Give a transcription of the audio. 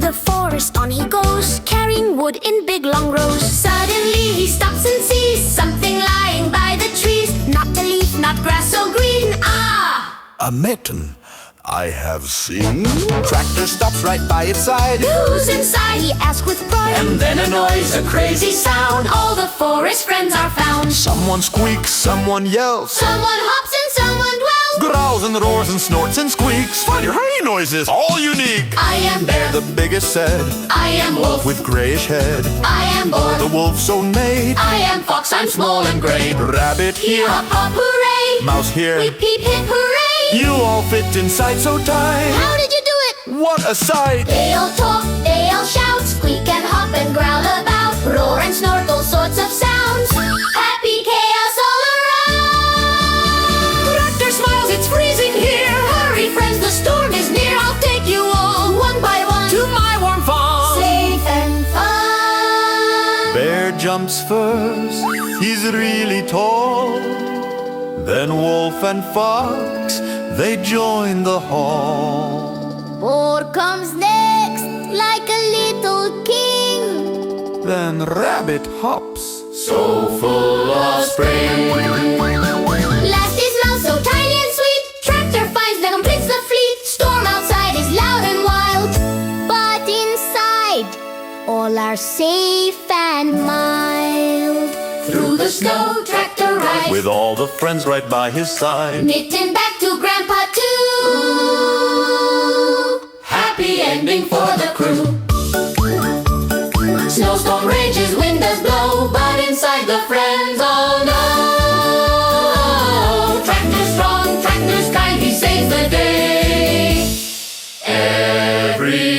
the forest on he goes, carrying wood in big long rows. Suddenly he stops and sees something lying by the trees. Not a leaf, not grass so green, ah! A mitten I have seen. Tractor stops right by its side. Who's inside? He asks with pride. And then a noise, a crazy sound. All the forest friends are found. Someone squeaks, someone yells. Someone hops and someone dwells. Growls and roars and snorts and squeaks. Find your hay noises, all unique. I am bear, The biggest said, I am wolf, with grayish head. I am boar, The wolf's own mate. I am fox, I'm small and gray. Rabbit here, Hop hop hooray, mouse here. we peep hip hooray. You all fit inside so tight. How did you do it? What a sight! They all talk, they all shout, squeak and hop and growl about, roar and snort all sorts of sounds. Happy chaos all around. Tractor smiles, it's freezing here. Hurry friends, the storm is near. I'll take you all one by one To my warm farm. safe and fun. Bear jumps first, he's really tall. Then wolf and fox, they join the hall. Boar comes next, like a little king. Then rabbit hops, So full of spring. Last is mouse, so tiny and sweet. Tractor finds that completes the fleet. Storm outside is loud and wild, but inside all are safe and mild. Through the snow, tractor rides, with all the friends right by his side. Mitten back to Grandpa too. Happy ending for the crew. Snowstorm rages, wind does blow, but inside the friends all know. Tractor's strong, tractor's kind, he saves the day. Every